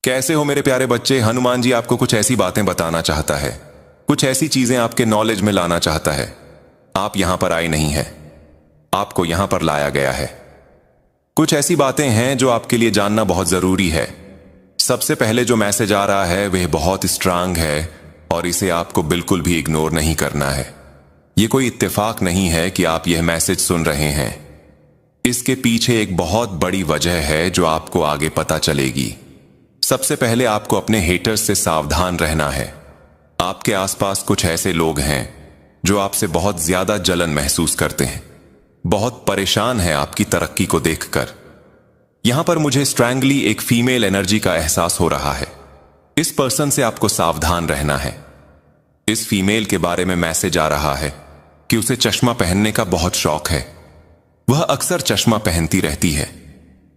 कैसे हो मेरे प्यारे बच्चे। हनुमान जी आपको कुछ ऐसी बातें बताना चाहता है, कुछ ऐसी चीजें आपके नॉलेज में लाना चाहता है। आप यहां पर आए नहीं हैं, आपको यहां पर लाया गया है। कुछ ऐसी बातें हैं जो आपके लिए जानना बहुत जरूरी है। सबसे पहले जो मैसेज आ रहा है वह बहुत स्ट्रांग है और इसे आपको बिल्कुल भी इग्नोर नहीं करना है। यह कोई इत्तेफाक नहीं है कि आप यह मैसेज सुन रहे हैं। इसके पीछे एक बहुत बड़ी वजह है जो आपको आगे पता चलेगी। सबसे पहले आपको अपने हेटर्स से सावधान रहना है। आपके आसपास कुछ ऐसे लोग हैं जो आपसे बहुत ज्यादा जलन महसूस करते हैं, बहुत परेशान है आपकी तरक्की को देखकर। यहां पर मुझे स्ट्रैंगली एक फीमेल एनर्जी का एहसास हो रहा है। इस पर्सन से आपको सावधान रहना है। इस फीमेल के बारे में मैसेज आ रहा है कि उसे चश्मा पहनने का बहुत शौक है। वह अक्सर चश्मा पहनती रहती है।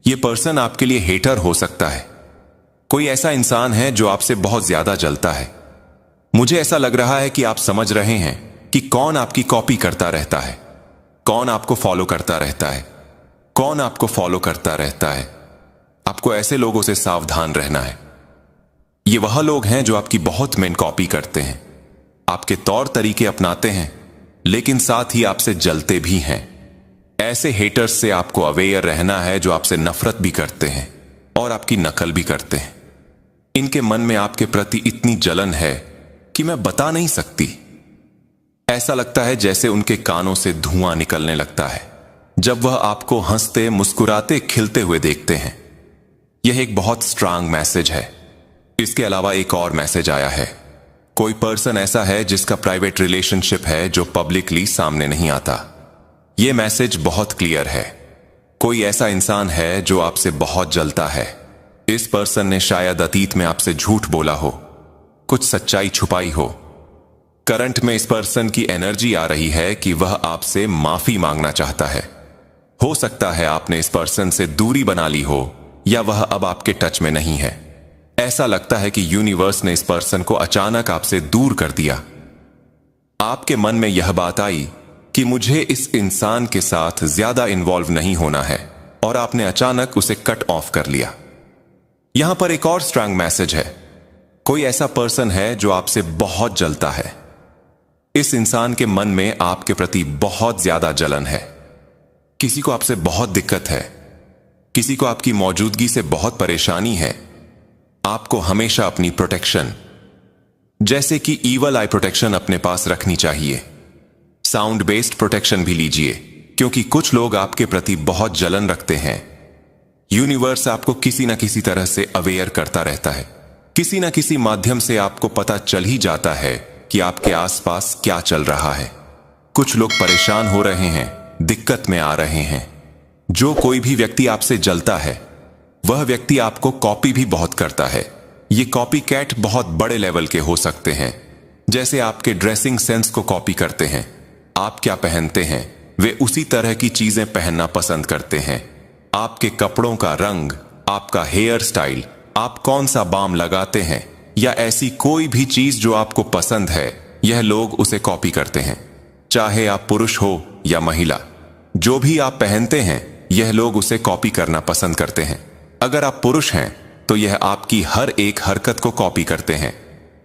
यह पर्सन आपके लिए हेटर हो सकता है। कोई ऐसा इंसान है जो आपसे बहुत ज्यादा जलता है। मुझे ऐसा लग रहा है कि आप समझ रहे हैं कि कौन आपकी कॉपी करता रहता है, कौन आपको फॉलो करता रहता है, कौन आपको फॉलो करता रहता है। आपको ऐसे लोगों से सावधान रहना है। ये वह लोग हैं जो आपकी बहुत मेन कॉपी करते हैं, आपके तौर तरीके अपनाते हैं, लेकिन साथ ही आपसे जलते भी हैं। ऐसे हेटर्स से आपको अवेयर रहना है जो आपसे नफरत भी करते हैं और आपकी नकल भी करते हैं। इनके मन में आपके प्रति इतनी जलन है कि मैं बता नहीं सकती। ऐसा लगता है जैसे उनके कानों से धुआं निकलने लगता है जब वह आपको हंसते मुस्कुराते खिलते हुए देखते हैं। यह एक बहुत स्ट्रांग मैसेज है। इसके अलावा एक और मैसेज आया है। कोई पर्सन ऐसा है जिसका प्राइवेट रिलेशनशिप है जो पब्लिकली सामने नहीं आता। यह मैसेज बहुत क्लियर है। कोई ऐसा इंसान है जो आपसे बहुत जलता है। इस पर्सन ने शायद अतीत में आपसे झूठ बोला हो, कुछ सच्चाई छुपाई हो। करंट में इस पर्सन की एनर्जी आ रही है कि वह आपसे माफी मांगना चाहता है। हो सकता है आपने इस पर्सन से दूरी बना ली हो या वह अब आपके टच में नहीं है। ऐसा लगता है कि यूनिवर्स ने इस पर्सन को अचानक आपसे दूर कर दिया। आपके मन में यह बात आई कि मुझे इस इंसान के साथ ज्यादा इन्वॉल्व नहीं होना है और आपने अचानक उसे कट ऑफ कर लिया। यहां पर एक और स्ट्रांग मैसेज है। कोई ऐसा पर्सन है जो आपसे बहुत जलता है। इस इंसान के मन में आपके प्रति बहुत ज्यादा जलन है। किसी को आपसे बहुत दिक्कत है, किसी को आपकी मौजूदगी से बहुत परेशानी है। आपको हमेशा अपनी प्रोटेक्शन, जैसे कि ईवल आई प्रोटेक्शन, अपने पास रखनी चाहिए। साउंड बेस्ड प्रोटेक्शन भी लीजिए, क्योंकि कुछ लोग आपके प्रति बहुत जलन रखते हैं। यूनिवर्स आपको किसी न किसी तरह से अवेयर करता रहता है। किसी न किसी माध्यम से आपको पता चल ही जाता है कि आपके आसपास क्या चल रहा है। कुछ लोग परेशान हो रहे हैं, दिक्कत में आ रहे हैं। जो कोई भी व्यक्ति आपसे जलता है वह व्यक्ति आपको कॉपी भी बहुत करता है। ये कॉपी कैट बहुत बड़े लेवल के हो सकते हैं। जैसे आपके ड्रेसिंग सेंस को कॉपी करते हैं। आप क्या पहनते हैं वे उसी तरह की चीजें पहनना पसंद करते हैं। आपके कपड़ों का रंग, आपका हेयर स्टाइल, आप कौन सा बाम लगाते हैं या ऐसी कोई भी चीज जो आपको पसंद है, यह लोग उसे कॉपी करते हैं। चाहे आप पुरुष हो या महिला, जो भी आप पहनते हैं यह लोग उसे कॉपी करना पसंद करते हैं। अगर आप पुरुष हैं तो यह आपकी हर एक हरकत को कॉपी करते हैं,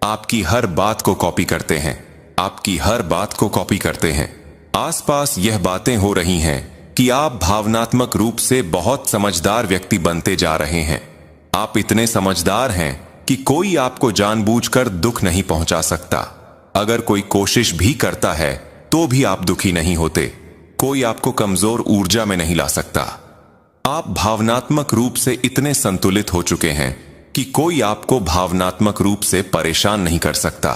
आपकी हर बात को कॉपी करते हैं, आपकी हर बात को कॉपी करते हैं। आसपास यह बातें हो रही हैं कि आप भावनात्मक रूप से बहुत समझदार व्यक्ति बनते जा रहे हैं। आप इतने समझदार हैं कि कोई आपको जानबूझकर दुख नहीं पहुंचा सकता। अगर कोई कोशिश भी करता है तो भी आप दुखी नहीं होते। कोई आपको कमजोर ऊर्जा में नहीं ला सकता। आप भावनात्मक रूप से इतने संतुलित हो चुके हैं कि कोई आपको भावनात्मक रूप से परेशान नहीं कर सकता।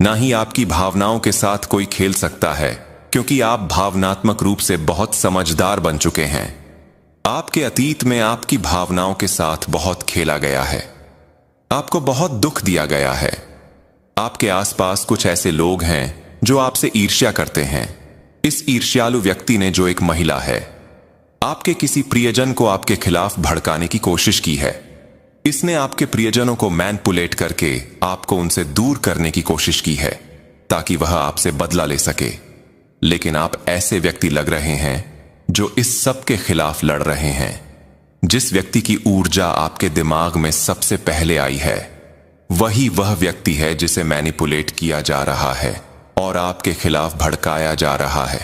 ना ही आपकी भावनाओं के साथ कोई खेल सकता है, क्योंकि आप भावनात्मक रूप से बहुत समझदार बन चुके हैं। आपके अतीत में आपकी भावनाओं के साथ बहुत खेला गया है। आपको बहुत दुख दिया गया है। आपके आसपास कुछ ऐसे लोग हैं जो आपसे ईर्ष्या करते हैं। इस ईर्ष्यालु व्यक्ति ने, जो एक महिला है, आपके किसी प्रियजन को आपके खिलाफ भड़काने की कोशिश की है। इसने आपके प्रियजनों को मैनिपुलेट करके आपको उनसे दूर करने की कोशिश की है ताकि वह आपसे बदला ले सके। लेकिन आप ऐसे व्यक्ति लग रहे हैं जो इस सब के खिलाफ लड़ रहे हैं। जिस व्यक्ति की ऊर्जा आपके दिमाग में सबसे पहले आई है वही वह व्यक्ति है जिसे मैनिपुलेट किया जा रहा है और आपके खिलाफ भड़काया जा रहा है।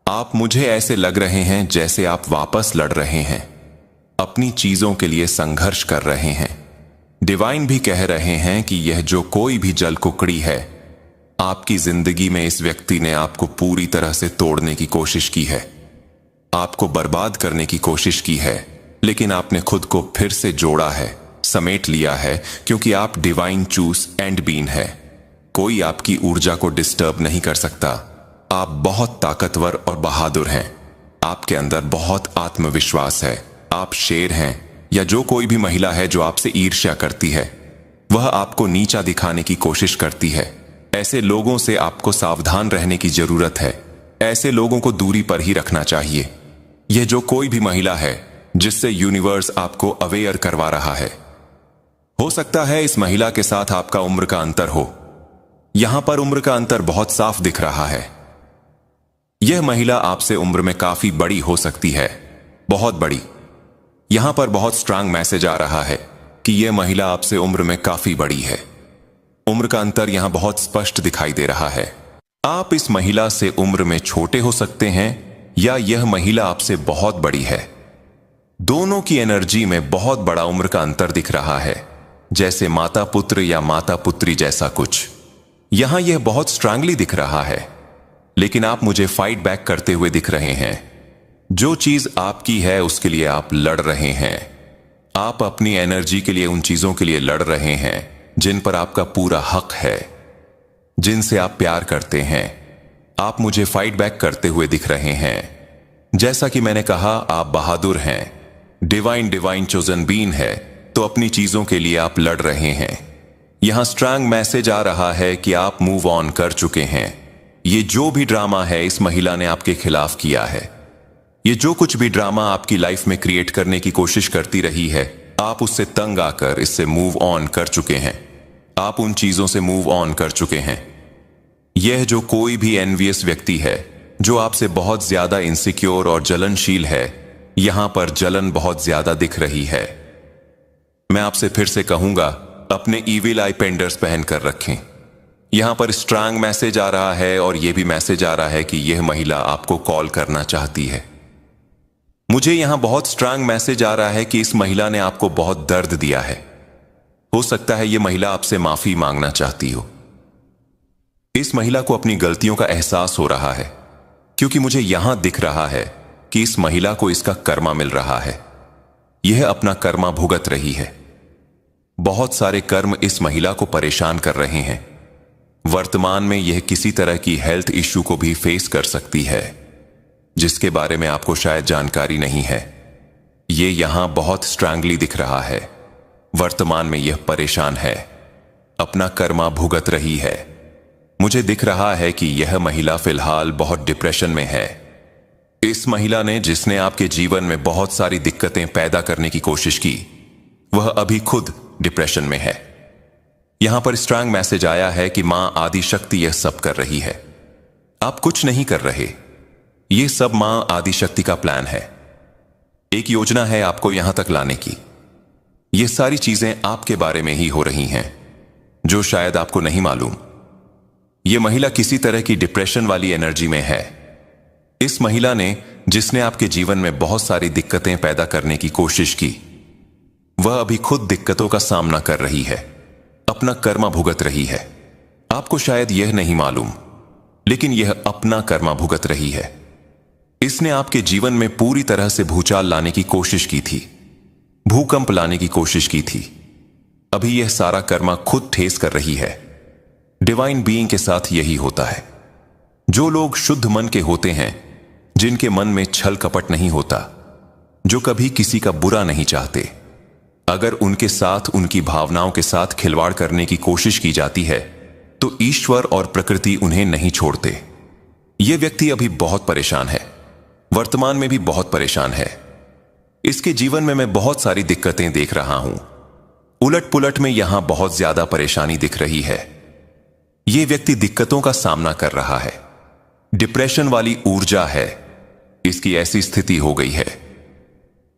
आप मुझे ऐसे लग रहे हैं जैसे आप वापस लड़ रहे हैं, अपनी चीजों के लिए संघर्ष कर रहे हैं। डिवाइन भी कह रहे हैं कि यह जो कोई भी जल कुकड़ी है, आपकी जिंदगी में इस व्यक्ति ने आपको पूरी तरह से तोड़ने की कोशिश की है, आपको बर्बाद करने की कोशिश की है, लेकिन आपने खुद को फिर से जोड़ा है, समेट लिया है, क्योंकि आप डिवाइन चूज एंड बीन है। कोई आपकी ऊर्जा को डिस्टर्ब नहीं कर सकता। आप बहुत ताकतवर और बहादुर हैं। आपके अंदर बहुत आत्मविश्वास है। आप शेर हैं, या जो कोई भी महिला है जो आपसे ईर्ष्या करती है, वह आपको नीचा दिखाने की कोशिश करती है। ऐसे लोगों से आपको सावधान रहने की जरूरत है। ऐसे लोगों को दूरी पर ही रखना चाहिए। यह जो कोई भी महिला है जिससे यूनिवर्स आपको अवेयर करवा रहा है, हो सकता है इस महिला के साथ आपका उम्र का अंतर हो। यहां पर उम्र का अंतर बहुत साफ दिख रहा है। यह महिला आपसे उम्र में काफी बड़ी हो सकती है, बहुत बड़ी। यहां पर बहुत स्ट्रांग मैसेज आ रहा है कि यह महिला आपसे उम्र में काफी बड़ी है। उम्र का अंतर यहां बहुत स्पष्ट दिखाई दे रहा है। आप इस महिला से उम्र में छोटे हो सकते हैं या यह महिला आपसे बहुत बड़ी है। दोनों की एनर्जी में बहुत बड़ा उम्र का अंतर दिख रहा है, जैसे माता पुत्र या माता पुत्री जैसा कुछ। यहां यह बहुत स्ट्रांगली दिख रहा है, लेकिन आप मुझे फाइट बैक करते हुए दिख रहे हैं। जो चीज आपकी है उसके लिए आप लड़ रहे हैं। आप अपनी एनर्जी के लिए उन चीजों के लिए लड़ रहे हैं जिन पर आपका पूरा हक है, जिनसे आप प्यार करते हैं। आप मुझे फाइट बैक करते हुए दिख रहे हैं। जैसा कि मैंने कहा, आप बहादुर हैं। डिवाइन चोजन बीन है, तो अपनी चीजों के लिए आप लड़ रहे हैं। यहां स्ट्रांग मैसेज आ रहा है कि आप मूव ऑन कर चुके हैं। ये जो भी ड्रामा है इस महिला ने आपके खिलाफ किया है, ये जो कुछ भी ड्रामा आपकी लाइफ में क्रिएट करने की कोशिश करती रही है, आप उससे तंग आकर इससे मूव ऑन कर चुके हैं। आप उन चीजों से मूव ऑन कर चुके हैं। यह जो कोई भी एनवियस व्यक्ति है जो आपसे बहुत ज्यादा इनसिक्योर और जलनशील है, यहां पर जलन बहुत ज्यादा दिख रही है। मैं आपसे फिर से कहूंगा, अपने ईविल आई पेंडर्स पहनकर रखें। यहां पर स्ट्रांग मैसेज आ रहा है और यह भी मैसेज आ रहा है कि यह महिला आपको कॉल करना चाहती है। मुझे यहां बहुत स्ट्रांग मैसेज आ रहा है कि इस महिला ने आपको बहुत दर्द दिया है। हो सकता है यह महिला आपसे माफी मांगना चाहती हो। इस महिला को अपनी गलतियों का एहसास हो रहा है, क्योंकि मुझे यहां दिख रहा है कि इस महिला को इसका कर्मा मिल रहा है। यह अपना कर्मा भुगत रही है। बहुत सारे कर्म इस महिला को परेशान कर रहे हैं। वर्तमान में यह किसी तरह की हेल्थ इश्यू को भी फेस कर सकती है, जिसके बारे में आपको शायद जानकारी नहीं है। यह यहां बहुत स्ट्रांगली दिख रहा है। वर्तमान में यह परेशान है, अपना कर्मा भुगत रही है। मुझे दिख रहा है कि यह महिला फिलहाल बहुत डिप्रेशन में है। इस महिला ने, जिसने आपके जीवन में बहुत सारी दिक्कतें पैदा करने की कोशिश की, वह अभी खुद डिप्रेशन में है। यहां पर स्ट्रांग मैसेज आया है कि मां आदि शक्ति यह सब कर रही है। आप कुछ नहीं कर रहे, यह सब मां आदि शक्ति का प्लान है। एक योजना है आपको यहां तक लाने की। यह सारी चीजें आपके बारे में ही हो रही हैं, जो शायद आपको नहीं मालूम। यह महिला किसी तरह की डिप्रेशन वाली एनर्जी में है। इस महिला ने, जिसने आपके जीवन में बहुत सारी दिक्कतें पैदा करने की कोशिश की, वह अभी खुद दिक्कतों का सामना कर रही है, अपना कर्मा भुगत रही है। आपको शायद यह नहीं मालूम, लेकिन यह अपना कर्मा भुगत रही है। इसने आपके जीवन में पूरी तरह से भूचाल लाने की कोशिश की थी, भूकंप लाने की कोशिश की थी। अभी यह सारा कर्मा खुद ठेस कर रही है। डिवाइन बीइंग के साथ यही होता है। जो लोग शुद्ध मन के होते हैं, जिनके मन में छल कपट नहीं होता, जो कभी किसी का बुरा नहीं चाहते, अगर उनके साथ, उनकी भावनाओं के साथ खिलवाड़ करने की कोशिश की जाती है, तो ईश्वर और प्रकृति उन्हें नहीं छोड़ते। यह व्यक्ति अभी बहुत परेशान है, वर्तमान में भी बहुत परेशान है। इसके जीवन में मैं बहुत सारी दिक्कतें देख रहा हूं। उलट पुलट में यहां बहुत ज्यादा परेशानी दिख रही है। यह व्यक्ति दिक्कतों का सामना कर रहा है। डिप्रेशन वाली ऊर्जा है, इसकी ऐसी स्थिति हो गई है।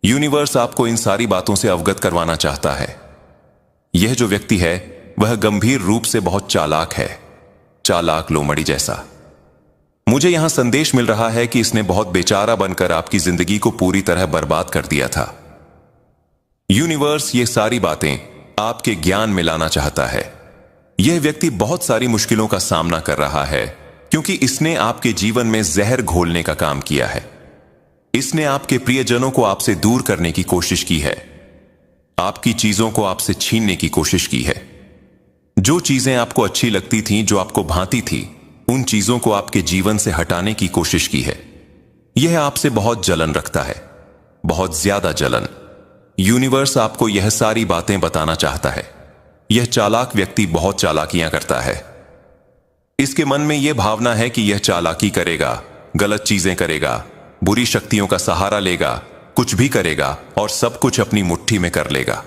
यूनिवर्स आपको इन सारी बातों से अवगत करवाना चाहता है। यह जो व्यक्ति है वह गंभीर रूप से बहुत चालाक है, चालाक लोमड़ी जैसा। मुझे यहां संदेश मिल रहा है कि इसने बहुत बेचारा बनकर आपकी जिंदगी को पूरी तरह बर्बाद कर दिया था। यूनिवर्स ये सारी बातें आपके ज्ञान में लाना चाहता है। यह व्यक्ति बहुत सारी मुश्किलों का सामना कर रहा है क्योंकि इसने आपके जीवन में जहर घोलने का काम किया है। इसने आपके प्रियजनों को आपसे दूर करने की कोशिश की है, आपकी चीजों को आपसे छीनने की कोशिश की है। जो चीजें आपको अच्छी लगती थीं, जो आपको भांती थी, उन चीजों को आपके जीवन से हटाने की कोशिश की है। यह आपसे बहुत जलन रखता है, बहुत ज्यादा जलन। यूनिवर्स आपको यह सारी बातें बताना चाहता है। यह चालाक व्यक्ति बहुत चालाकियां करता है। इसके मन में यह भावना है कि यह चालाकी करेगा, गलत चीजें करेगा, बुरी शक्तियों का सहारा लेगा, कुछ भी करेगा और सब कुछ अपनी मुट्ठी में कर लेगा।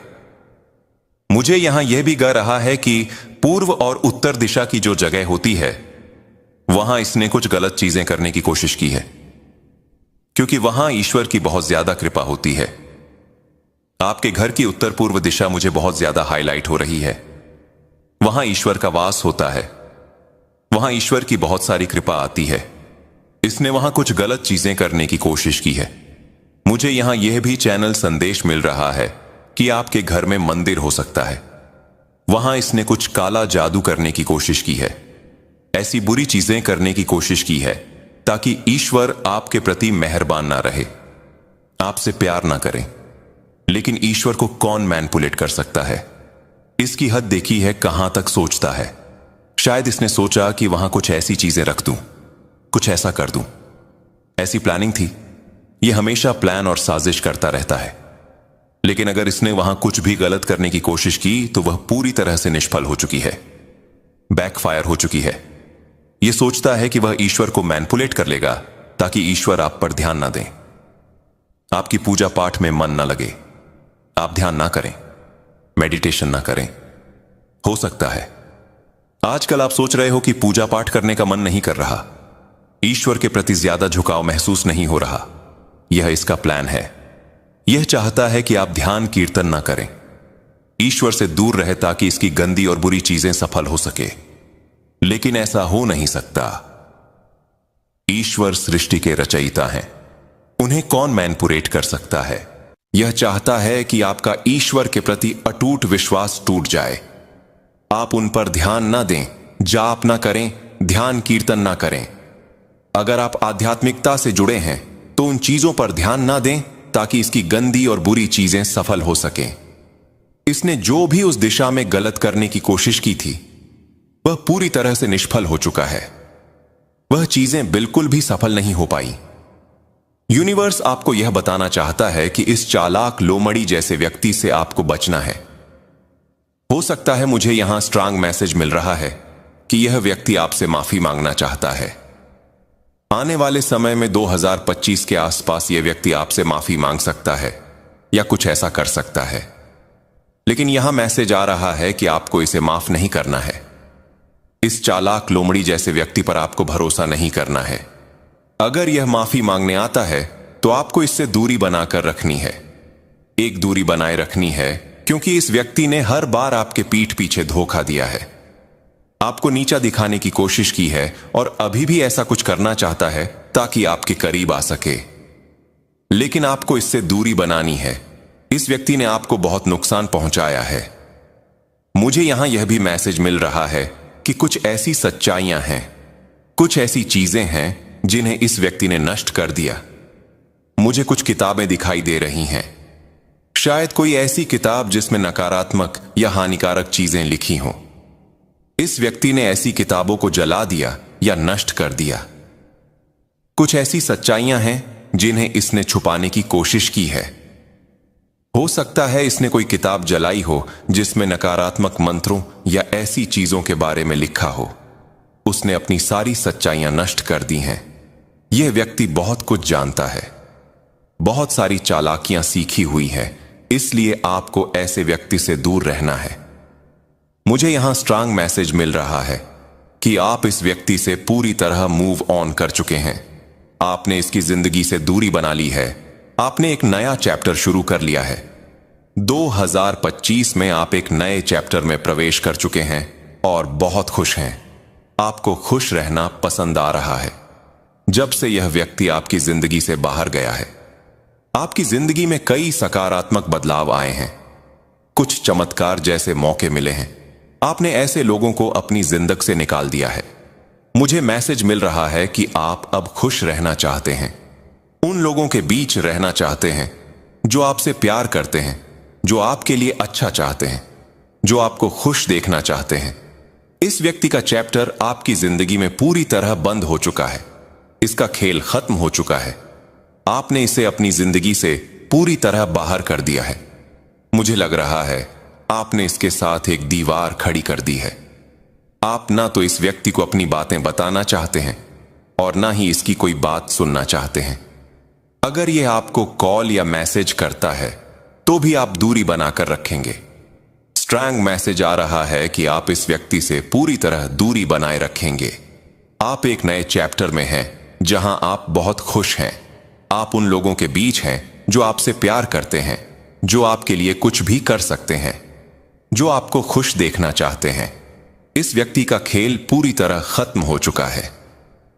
मुझे यहां यह भी गा रहा है कि पूर्व और उत्तर दिशा की जो जगह होती है वहां इसने कुछ गलत चीजें करने की कोशिश की है, क्योंकि वहां ईश्वर की बहुत ज्यादा कृपा होती है। आपके घर की उत्तर पूर्व दिशा मुझे बहुत ज्यादा हाईलाइट हो रही है। वहां ईश्वर का वास होता है, वहां ईश्वर की बहुत सारी कृपा आती है। इसने वहां कुछ गलत चीजें करने की कोशिश की है। मुझे यहां यह भी चैनल संदेश मिल रहा है कि आपके घर में मंदिर हो सकता है। वहां इसने कुछ काला जादू करने की कोशिश की है, ऐसी बुरी चीजें करने की कोशिश की है ताकि ईश्वर आपके प्रति मेहरबान ना रहे, आपसे प्यार ना करें। लेकिन ईश्वर को कौन मैनिपुलेट कर सकता है? इसकी हद देखी है कहां तक सोचता है। शायद इसने सोचा कि वहां कुछ ऐसी चीजें रख दूं, कुछ ऐसा कर दूं। ऐसी प्लानिंग थी। यह हमेशा प्लान और साजिश करता रहता है। लेकिन अगर इसने वहां कुछ भी गलत करने की कोशिश की तो वह पूरी तरह से निष्फल हो चुकी है, बैकफायर हो चुकी है। यह सोचता है कि वह ईश्वर को मैनिपुलेट कर लेगा ताकि ईश्वर आप पर ध्यान ना दें, आपकी पूजा पाठ में मन ना लगे, आप ध्यान ना करें, मेडिटेशन ना करें। हो सकता है आजकल आप सोच रहे हो कि पूजा पाठ करने का मन नहीं कर रहा, ईश्वर के प्रति ज्यादा झुकाव महसूस नहीं हो रहा। यह इसका प्लान है। यह चाहता है कि आप ध्यान कीर्तन ना करें, ईश्वर से दूर रहे ताकि इसकी गंदी और बुरी चीजें सफल हो सके। लेकिन ऐसा हो नहीं सकता। ईश्वर सृष्टि के रचयिता हैं, उन्हें कौन मैनिपुलेट कर सकता है? यह चाहता है कि आपका ईश्वर के प्रति अटूट विश्वास टूट जाए। आप उन पर ध्यान ना दें, जाप ना करें, ध्यान कीर्तन ना करें। अगर आप आध्यात्मिकता से जुड़े हैं तो उन चीजों पर ध्यान ना दें ताकि इसकी गंदी और बुरी चीजें सफल हो सकें। इसने जो भी उस दिशा में गलत करने की कोशिश की थी वह पूरी तरह से निष्फल हो चुका है। वह चीजें बिल्कुल भी सफल नहीं हो पाई। यूनिवर्स आपको यह बताना चाहता है कि इस चालाक लोमड़ी जैसे व्यक्ति से आपको बचना है। हो सकता है मुझे यहां स्ट्रांग मैसेज मिल रहा है कि यह व्यक्ति आपसे माफी मांगना चाहता है। आने वाले समय में 2025 के आसपास यह व्यक्ति आपसे माफी मांग सकता है या कुछ ऐसा कर सकता है। लेकिन यहां मैसेज आ रहा है कि आपको इसे माफ नहीं करना है। इस चालाक लोमड़ी जैसे व्यक्ति पर आपको भरोसा नहीं करना है। अगर यह माफी मांगने आता है तो आपको इससे दूरी बनाकर रखनी है, एक दूरी बनाए रखनी है, क्योंकि इस व्यक्ति ने हर बार आपके पीठ पीछे धोखा दिया है, आपको नीचा दिखाने की कोशिश की है और अभी भी ऐसा कुछ करना चाहता है ताकि आपके करीब आ सके। लेकिन आपको इससे दूरी बनानी है। इस व्यक्ति ने आपको बहुत नुकसान पहुंचाया है। मुझे यहां यह भी मैसेज मिल रहा है कि कुछ ऐसी सच्चाइयां हैं, कुछ ऐसी चीजें हैं जिन्हें इस व्यक्ति ने नष्ट कर दिया। मुझे कुछ किताबें दिखाई दे रही हैं, शायद कोई ऐसी किताब जिसमें नकारात्मक या हानिकारक चीजें लिखी हों। इस व्यक्ति ने ऐसी किताबों को जला दिया या नष्ट कर दिया। कुछ ऐसी सच्चाइयां हैं जिन्हें इसने छुपाने की कोशिश की है। हो सकता है इसने कोई किताब जलाई हो जिसमें नकारात्मक मंत्रों या ऐसी चीजों के बारे में लिखा हो। उसने अपनी सारी सच्चाइयां नष्ट कर दी हैं। यह व्यक्ति बहुत कुछ जानता है, बहुत सारी चालाकियां सीखी हुई है, इसलिए आपको ऐसे व्यक्ति से दूर रहना है। मुझे यहां स्ट्रांग मैसेज मिल रहा है कि आप इस व्यक्ति से पूरी तरह मूव ऑन कर चुके हैं। आपने इसकी जिंदगी से दूरी बना ली है। आपने एक नया चैप्टर शुरू कर लिया है। 2025 में आप एक नए चैप्टर में प्रवेश कर चुके हैं और बहुत खुश हैं। आपको खुश रहना पसंद आ रहा है। जब से यह व्यक्ति आपकी जिंदगी से बाहर गया है, आपकी जिंदगी में कई सकारात्मक बदलाव आए हैं। कुछ चमत्कार जैसे मौके मिले हैं। आपने ऐसे लोगों को अपनी जिंदगी से निकाल दिया है। मुझे मैसेज मिल रहा है कि आप अब खुश रहना चाहते हैं, उन लोगों के बीच रहना चाहते हैं जो आपसे प्यार करते हैं, जो आपके लिए अच्छा चाहते हैं, जो आपको खुश देखना चाहते हैं। इस व्यक्ति का चैप्टर आपकी जिंदगी में पूरी तरह बंद हो चुका है। इसका खेल खत्म हो चुका है। आपने इसे अपनी जिंदगी से पूरी तरह बाहर कर दिया है। मुझे लग रहा है आपने इसके साथ एक दीवार खड़ी कर दी है। आप ना तो इस व्यक्ति को अपनी बातें बताना चाहते हैं और ना ही इसकी कोई बात सुनना चाहते हैं। अगर यह आपको कॉल या मैसेज करता है तो भी आप दूरी बनाकर रखेंगे। स्ट्रॉन्ग मैसेज आ रहा है कि आप इस व्यक्ति से पूरी तरह दूरी बनाए रखेंगे। आप एक नए चैप्टर में हैं जहां आप बहुत खुश हैं। आप उन लोगों के बीच हैं जो आपसे प्यार करते हैं, जो आपके लिए कुछ भी कर सकते हैं, जो आपको खुश देखना चाहते हैं। इस व्यक्ति का खेल पूरी तरह खत्म हो चुका है।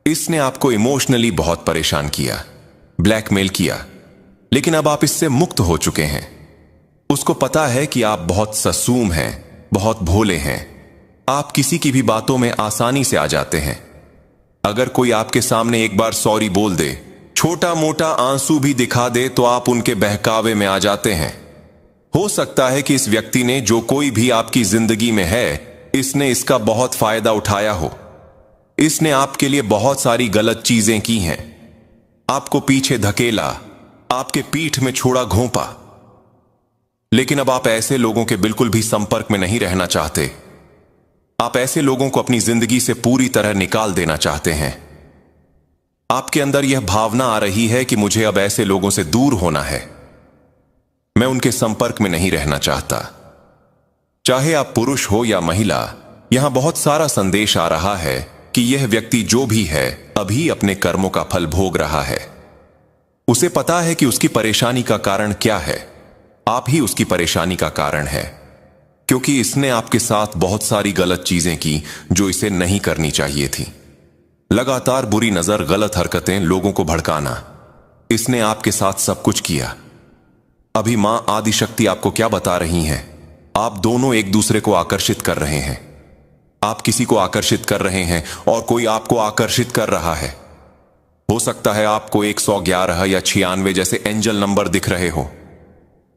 इसने आपको इमोशनली बहुत परेशान किया, ब्लैकमेल किया, लेकिन अब आप इससे मुक्त हो चुके हैं। उसको पता है कि आप बहुत मासूम हैं, बहुत भोले हैं। आप किसी की भी बातों में आसानी से आ जाते हैं। अगर कोई आपके सामने एक बार सॉरी बोल दे, छोटा मोटा आंसू भी दिखा दे, तो आप उनके बहकावे में आ जाते हैं। हो सकता है कि इस व्यक्ति ने, जो कोई भी आपकी जिंदगी में है, इसने इसका बहुत फायदा उठाया हो। इसने आपके लिए बहुत सारी गलत चीजें की हैं, आपको पीछे धकेला, आपके पीठ में छोड़ा घोंपा। लेकिन अब आप ऐसे लोगों के बिल्कुल भी संपर्क में नहीं रहना चाहते। आप ऐसे लोगों को अपनी जिंदगी से पूरी तरह निकाल देना चाहते हैं। आपके अंदर यह भावना आ रही है कि मुझे अब ऐसे लोगों से दूर होना है। मैं उनके संपर्क में नहीं रहना चाहता। चाहे आप पुरुष हो या महिला, यहां बहुत सारा संदेश आ रहा है कि यह व्यक्ति जो भी है अभी अपने कर्मों का फल भोग रहा है। उसे पता है कि उसकी परेशानी का कारण क्या है। आप ही उसकी परेशानी का कारण है, क्योंकि इसने आपके साथ बहुत सारी गलत चीजें की जो इसे नहीं करनी चाहिए थी। लगातार बुरी नजर, गलत हरकतें, लोगों को भड़काना, इसने आपके साथ सब कुछ किया। अभी मां आदिशक्ति आपको क्या बता रही हैं? आप दोनों एक दूसरे को आकर्षित कर रहे हैं। आप किसी को आकर्षित कर रहे हैं और कोई आपको आकर्षित कर रहा है। हो सकता है आपको 111 या 96 जैसे एंजल नंबर दिख रहे हो।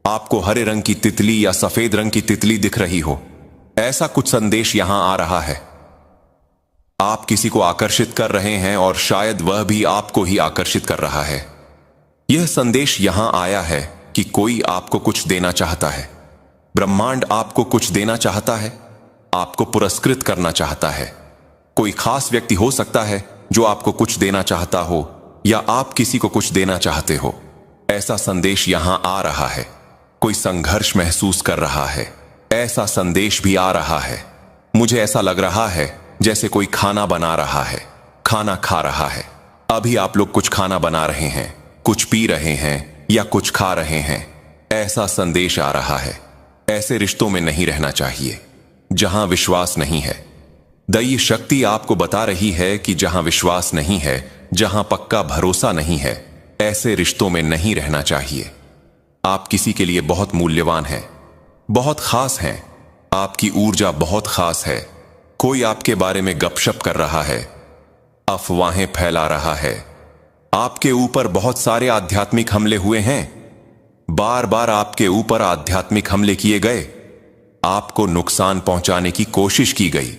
आपको हरे रंग की तितली या सफेद रंग की तितली दिख रही हो। ऐसा कुछ संदेश यहां आ रहा है। आप किसी को आकर्षित कर रहे हैं और शायद वह भी आपको ही आकर्षित कर रहा है। यह संदेश यहां आया है कि कोई आपको कुछ देना चाहता है। ब्रह्मांड आपको कुछ देना चाहता है, आपको पुरस्कृत करना चाहता है। कोई खास व्यक्ति हो सकता है जो आपको कुछ देना चाहता हो, या आप किसी को कुछ देना चाहते हो। ऐसा संदेश यहां आ रहा है। कोई संघर्ष महसूस कर रहा है, ऐसा संदेश भी आ रहा है। मुझे ऐसा लग रहा है जैसे कोई खाना बना रहा है, खाना खा रहा है। अभी आप लोग कुछ खाना बना रहे हैं, कुछ पी रहे हैं या कुछ खा रहे हैं। ऐसा संदेश आ रहा है। ऐसे रिश्तों में नहीं रहना चाहिए जहां विश्वास नहीं है। दैवी शक्ति आपको बता रही है कि जहां विश्वास नहीं है, जहां पक्का भरोसा नहीं है, ऐसे रिश्तों में नहीं रहना चाहिए। आप किसी के लिए बहुत मूल्यवान हैं, बहुत खास हैं। आपकी ऊर्जा बहुत खास है। कोई आपके बारे में गपशप कर रहा है, अफवाहें फैला रहा है। आपके ऊपर बहुत सारे आध्यात्मिक हमले हुए हैं। बार बार आपके ऊपर आध्यात्मिक हमले किए गए। आपको नुकसान पहुंचाने की कोशिश की गई।